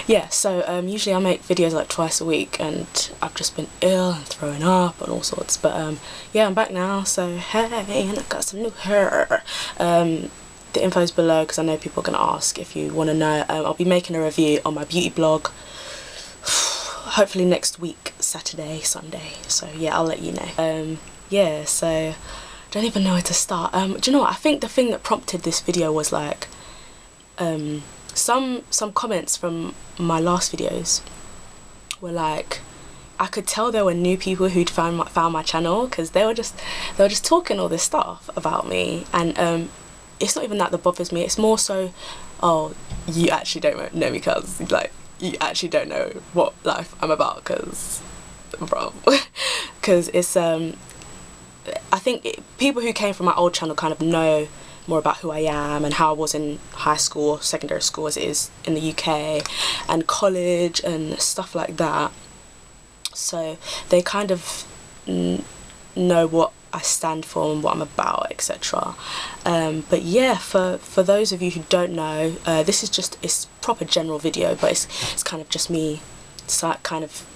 Yeah, so usually I make videos like twice a week, and I've just been ill and throwing up and all sorts, but yeah, I'm back now, so hey, and I've got some new hair. The info's below because I know people are going to ask if you want to know. I'll be making a review on my beauty blog hopefully next week, Saturday, Sunday, so yeah, I'll let you know. Yeah, so I don't even know where to start. Do you know what, I think the thing that prompted this video was like some comments from my last videos were like, I could tell there were new people who'd found my channel, because they were just talking all this stuff about me, and it's not even that bothers me, it's more so, oh, you actually don't know me, cuz like you actually don't know what life I'm about, cuz bro, because it's I think people who came from my old channel kind of know more about who I am and how I was in high school or secondary school as it is in the UK, and college and stuff like that, so they kind of know what I stand for and what I'm about, etc. But yeah, for those of you who don't know, this is just, it's proper general video, but it's kind of just me kind of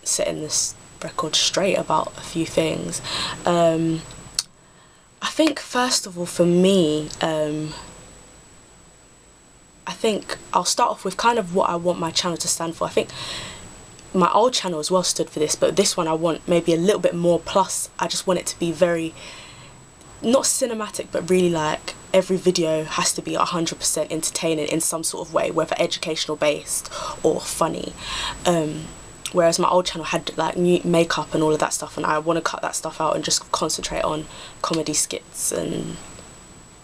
setting this record straight about a few things. I think first of all for me, I think I'll start off with kind of what I want my channel to stand for. I think my old channel as well stood for this, but this one I want maybe a little bit more, plus I just want it to be very, not cinematic, but really like every video has to be 100% entertaining in some sort of way, whether educational based or funny. Whereas my old channel had like new makeup and all of that stuff, and I want to cut that stuff out and just concentrate on comedy skits and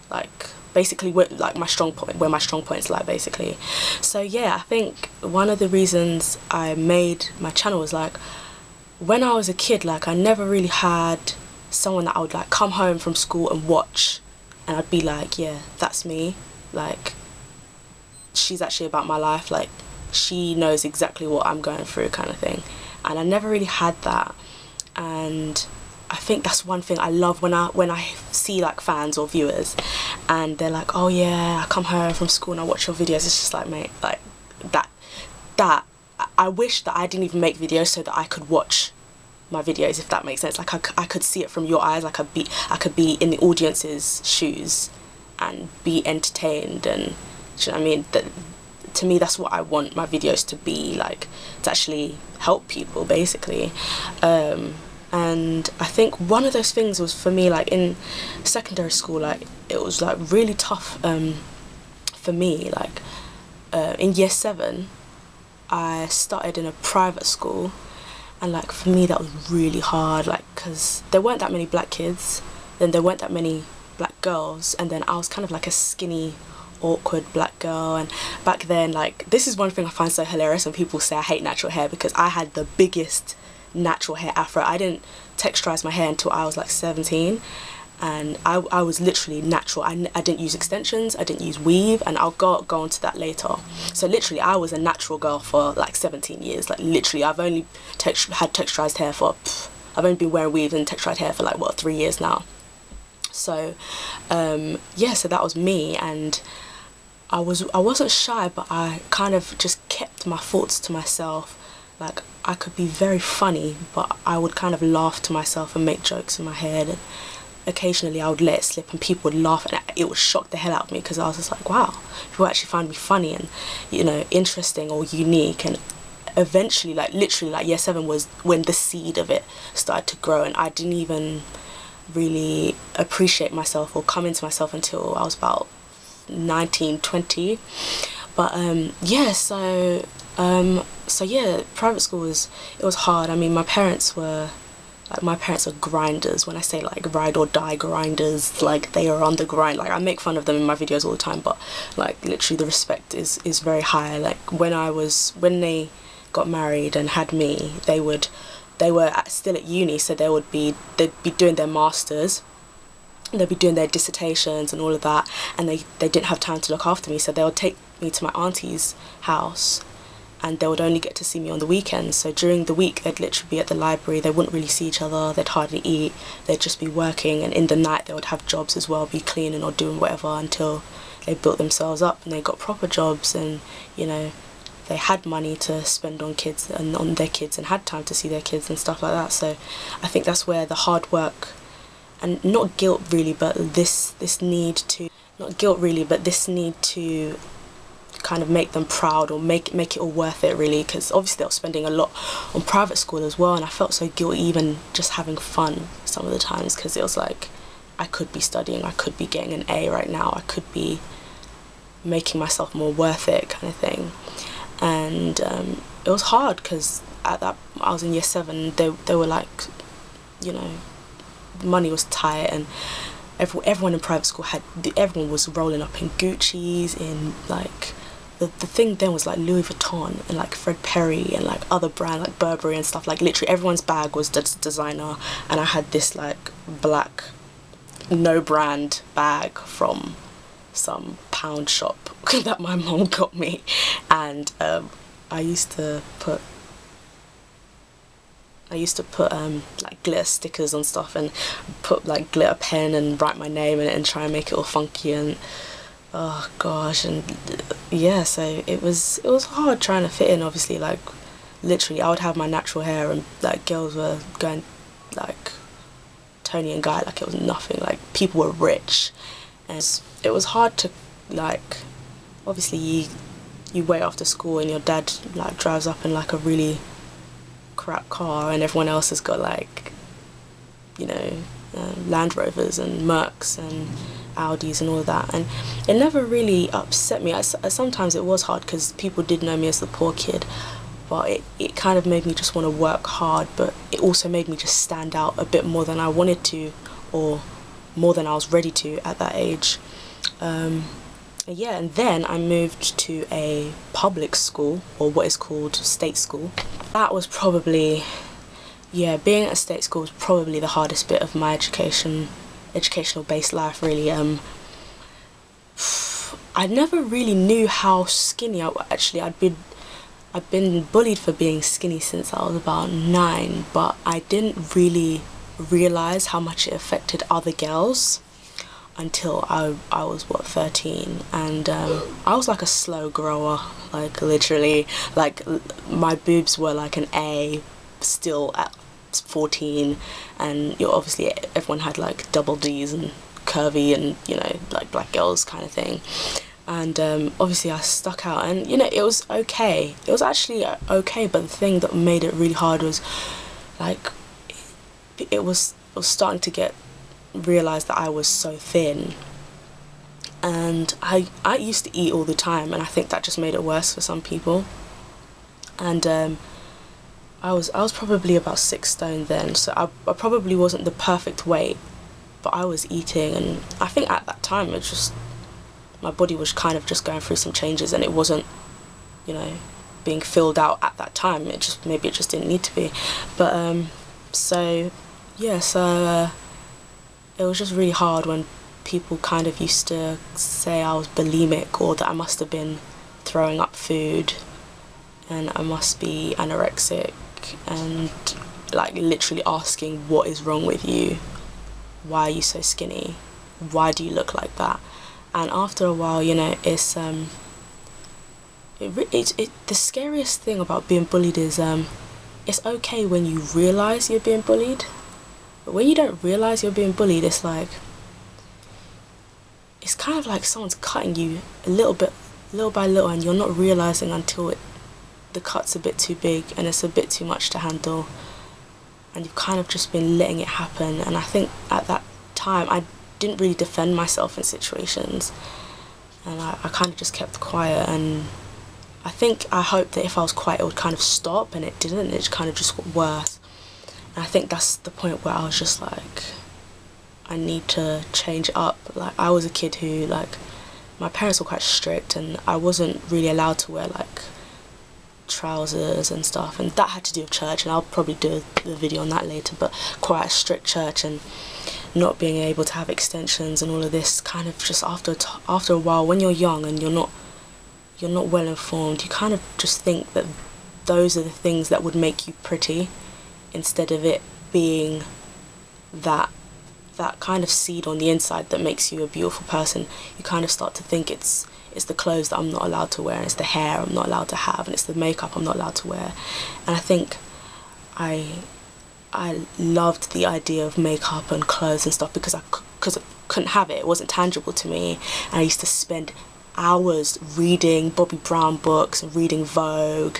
like basically like my strong point, where my strong points lie basically. So yeah, I think one of the reasons I made my channel was like, when I was a kid, like I never really had someone that I would like come home from school and watch, and I'd be like, yeah, that's me, like she's actually about my life, like she knows exactly what I'm going through kind of thing. And I never really had that, and I think that's one thing I love when I see like fans or viewers and they're like, oh yeah, I come home from school and I watch your videos. It's just like, mate, like that I wish that I didn't even make videos so that I could watch my videos, if that makes sense. Like I could see it from your eyes, like I could be in the audience's shoes and be entertained, and do you know what I mean? That, to me, that's what I want my videos to be like, to actually help people basically. And I think one of those things was for me, like in secondary school, like it was like really tough for me, like in year 7 I started in a private school, and like for me that was really hard, like because there weren't that many black kids, then there weren't that many black girls, and then I was kind of like a skinny awkward black girl. And back then, like, this is one thing I find so hilarious when people say I hate natural hair, because I had the biggest natural hair afro. I didn't texturize my hair until I was like 17, and I was literally natural. I didn't use extensions, I didn't use weave, and I'll go on to that later. So literally I was a natural girl for like 17 years, like literally I've only had texturized hair for I've only been wearing weave and texturized hair for like what, 3 years now. So yeah, so that was me, and I wasn't shy, but I kind of just kept my thoughts to myself. Like I could be very funny, but I would kind of laugh to myself and make jokes in my head, and occasionally I would let it slip and people would laugh, and it would shock the hell out of me, because I was just like, wow, people actually find me funny and, you know, interesting or unique. And eventually, like literally like year 7 was when the seed of it started to grow, and I didn't even really appreciate myself or come into myself until I was about 19, 20. But yeah, so yeah, private school it was hard. I mean, my parents are grinders. When I say like ride or die grinders, like they are on the grind. Like I make fun of them in my videos all the time, but like literally the respect is very high. Like when they got married and had me, they were still at uni, so they'd be doing their masters, they'd be doing their dissertations and all of that, and they didn't have time to look after me, so they would take me to my auntie's house, and they would only get to see me on the weekends. So during the week they'd literally be at the library, they wouldn't really see each other, they'd hardly eat, they'd just be working, and in the night they would have jobs as well, be cleaning or doing whatever until they built themselves up and they got proper jobs, and you know, they had money to spend on kids and on their kids and had time to see their kids and stuff like that. So I think that's where the hard work, and not guilt really, but this need to, not guilt really, but this need to kind of make them proud, or make it all worth it really, because obviously they were spending a lot on private school as well, and I felt so guilty even just having fun some of the times, because it was like I could be studying, I could be getting an A right now, I could be making myself more worth it kind of thing. And it was hard because at that, I was in year 7, they were like, you know, money was tight, and everyone in private school everyone was rolling up in Gucci's, in like the thing then was like Louis Vuitton and like Fred Perry and like other brand like Burberry and stuff. Like literally everyone's bag was designer, and I had this like black no brand bag from some pound shop that my mom got me. And I used to put like glitter stickers on stuff, and put like glitter pen and write my name in it and try and make it all funky, and oh gosh. And yeah, so it was hard trying to fit in. Obviously, like literally I would have my natural hair and like girls were going like Tony and Guy like it was nothing. Like people were rich, and it was hard to, like, obviously you wait after school and your dad like drives up in like a really crap car, and everyone else has got like, you know, Land Rovers and Mercs and Audis and all of that, and it never really upset me. Sometimes it was hard because people did know me as the poor kid, but it kind of made me just want to work hard, but it also made me just stand out a bit more than I wanted to, or more than I was ready to at that age. Yeah, and then I moved to a public school, or what is called state school. That was probably, yeah, being at a state school was probably the hardest bit of my educational based life really. I never really knew how skinny actually I'd been bullied for being skinny since I was about 9, but I didn't really realise how much it affected other girls until I was what, 13, and I was like a slow grower, like literally, like my boobs were like an A still at 14, and obviously everyone had like double D's and curvy and, you know, like black girls kind of thing. And obviously I stuck out, and you know, it was okay, it was actually okay, but the thing that made it really hard was like it was starting to get realised that I was so thin, and I used to eat all the time, and I think that just made it worse for some people. And I was probably about 6 stone then, so I probably wasn't the perfect weight, but I was eating, and I think at that time it just, my body was kind of just going through some changes, and it wasn't, you know, being filled out at that time. It just, maybe it just didn't need to be. But so yeah, so it was just really hard when people kind of used to say I was bulimic, or that I must have been throwing up food and I must be anorexic, and like literally asking, what is wrong with you? Why are you so skinny? Why do you look like that? And after a while, you know, it's the scariest thing about being bullied is it's okay when you realise you're being bullied, but when you don't realise you're being bullied, it's like, it's kind of like someone's cutting you a little bit, little by little, and you're not realising until the cut's a bit too big and it's a bit too much to handle, and you've kind of just been letting it happen. And I think at that time I didn't really defend myself in situations, and I kind of just kept quiet, and I hoped that if I was quiet it would kind of stop, and it didn't. It kind of just got worse, and I think that's the point where I was just like, I need to change it up. Like, I was a kid who, like, my parents were quite strict, and I wasn't really allowed to wear like trousers and stuff, and that had to do with church, and I'll probably do a video on that later. But quite a strict church, and not being able to have extensions and all of this, kind of just after a while, when you're young and you're not well informed, you kind of just think that those are the things that would make you pretty, instead of it being that that kind of seed on the inside that makes you a beautiful person, you kind of start to think it's the clothes that I'm not allowed to wear, and it's the hair I'm not allowed to have, and it's the makeup I'm not allowed to wear. And I think I loved the idea of makeup and clothes and stuff because I couldn't have it. It wasn't tangible to me. And I used to spend hours reading Bobby Brown books and reading Vogue,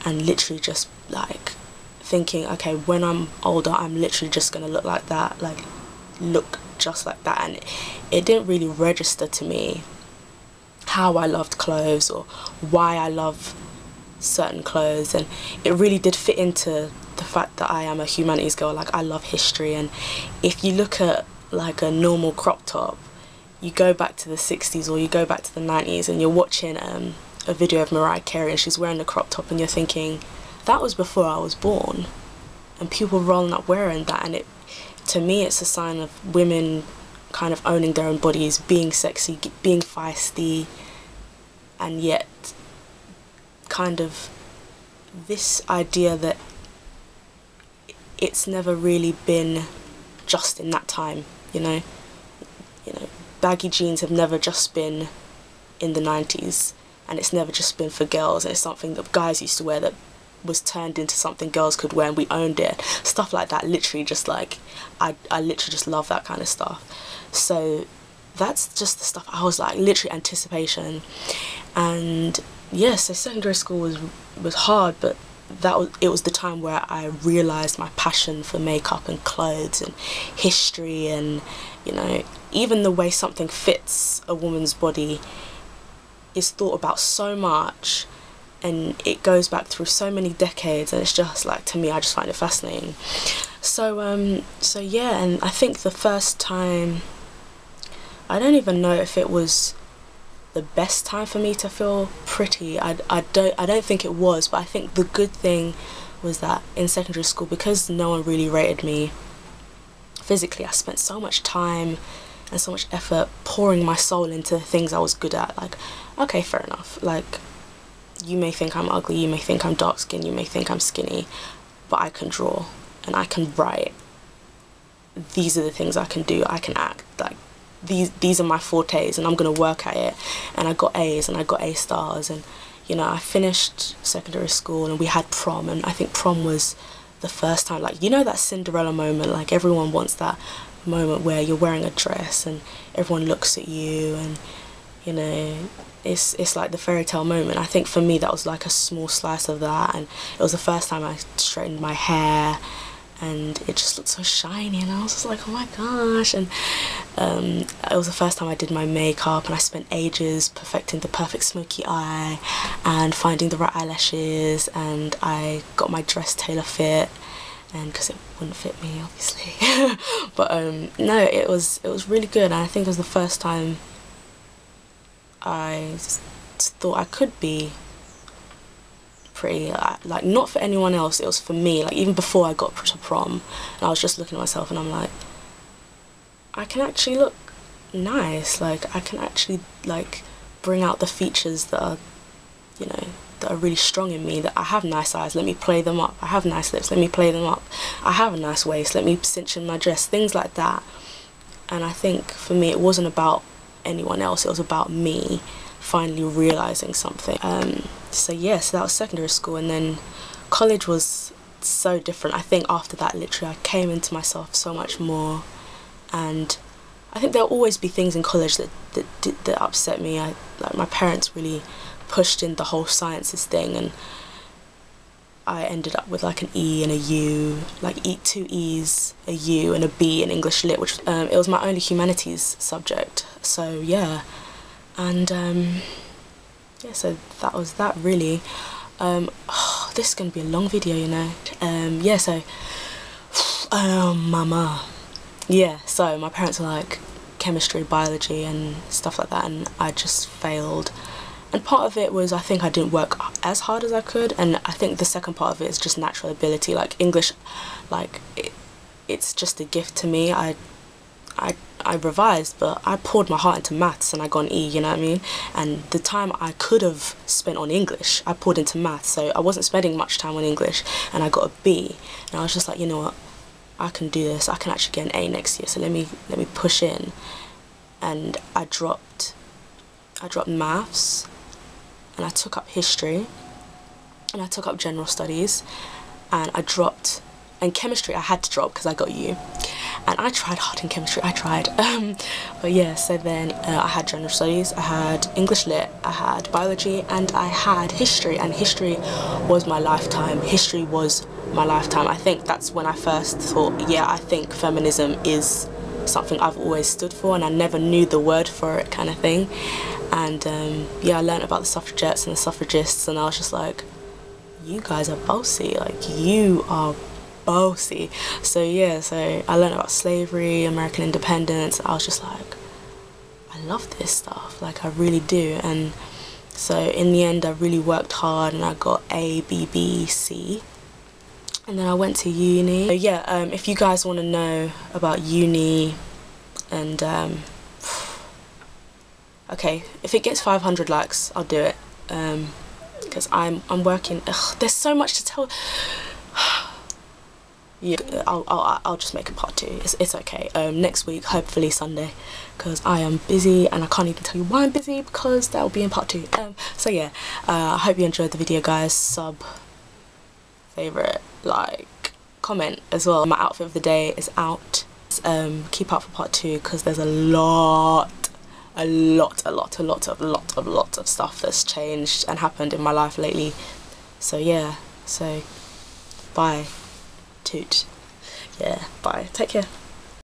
and literally just like thinking, okay, when I'm older, I'm literally just gonna look like that, like look just like that. And it didn't really register to me how I loved clothes or why I love certain clothes. And it really did fit into the fact that I am a humanities girl. Like, I love history, and if you look at like a normal crop top, you go back to the 60s or you go back to the 90s and you're watching a video of Mariah Carey and she's wearing a crop top, and you're thinking, that was before I was born, and people rolling up wearing that. And to me, it's a sign of women kind of owning their own bodies, being sexy, being feisty, and yet kind of this idea that it's never really been just in that time, you know, baggy jeans have never just been in the 90s, and it's never just been for girls, and it's something that guys used to wear that was turned into something girls could wear, and we owned it. Stuff like that, literally just like, I literally just love that kind of stuff. So that's just the stuff I was like, literally anticipation. And yeah, so secondary school was hard, but it was the time where I realised my passion for makeup and clothes and history, and you know, even the way something fits a woman's body is thought about so much, and it goes back through so many decades, and it's just like, to me, I just find it fascinating. So so yeah, and I think the first time, I don't even know if it was the best time for me to feel pretty. I don't think it was, but I think the good thing was that in secondary school, because no one really rated me physically, I spent so much time and so much effort pouring my soul into things I was good at. Like, okay, fair enough, like, you may think I'm ugly, you may think I'm dark skinned, you may think I'm skinny, but I can draw and I can write. These are the things I can do. I can act. Like, these are my fortes, and I'm gonna work at it. And I got A's and I got A stars, and you know, I finished secondary school and we had prom, and I think prom was the first time, like, you know, that Cinderella moment, like everyone wants that moment where you're wearing a dress and everyone looks at you, and you know, it's like the fairy tale moment. I think for me that was like a small slice of that, and it was the first time I straightened my hair, and it just looked so shiny, and I was just like, oh my gosh. And it was the first time I did my makeup, and I spent ages perfecting the perfect smoky eye and finding the right eyelashes, and I got my dress tailor fit, and because it wouldn't fit me obviously. But no, it was really good, and I think it was the first time I thought I could be pretty, like, not for anyone else, it was for me. Like, even before I got to prom, and I was just looking at myself and I'm like, I can actually look nice, like I can actually like bring out the features that are, you know, that are really strong in me. That I have nice eyes, let me play them up. I have nice lips, let me play them up. I have a nice waist, let me cinch in my dress, things like that. And I think for me it wasn't about anyone else, it was about me finally realising something. So yeah, so that was secondary school, and then college was so different. I think after that, literally, I came into myself so much more, and I think there'll always be things in college that upset me. Like, my parents really pushed in the whole sciences thing, and I ended up with like an E and a U, like two E's, a U and a B in English Lit, which it was my only humanities subject. So yeah, and yeah, so that was that really. Oh, this is gonna be a long video, you know. Yeah, so mama, yeah, so my parents are like chemistry, biology and stuff like that, and I just failed. And part of it was I think I didn't work as hard as I could, and I think the second part of it is just natural ability. Like English, like it's just a gift to me. I revised, but I poured my heart into maths and I got an E, you know what I mean? And the time I could have spent on English, I poured into maths, so I wasn't spending much time on English, and I got a B. And I was just like, you know what, I can do this, I can actually get an A next year, so let me push in. And I dropped maths, and I took up history, and I took up general studies, and and chemistry I had to drop because I got U. And I tried hard in chemistry, but yeah, so then I had general studies, I had English lit, I had biology, and I had history, and history was my lifetime. I think that's when I first thought, yeah, I think feminism is something I've always stood for, and I never knew the word for it, kind of thing. And yeah, I learned about the suffragettes and the suffragists, and I was just like, you guys are bossy, like, you are bossy. So yeah, so I learned about slavery, American independence. I was just like, I love this stuff, like, I really do. And so in the end I really worked hard, and I got A, B, B, C, and then I went to uni. So yeah, if you guys want to know about uni, and okay, if it gets 500 likes, I'll do it, because I'm working. Ugh, there's so much to tell. Yeah, I'll just make a part 2. It's okay. Next week, hopefully Sunday, because I am busy, and I can't even tell you why I'm busy, because that will be in part 2. So yeah, I hope you enjoyed the video, guys. Sub, favorite, like, comment as well. My outfit of the day is out. Keep up for part 2, because there's a lot of stuff that's changed and happened in my life lately. So yeah, so bye. Toot. Yeah, bye. Take care.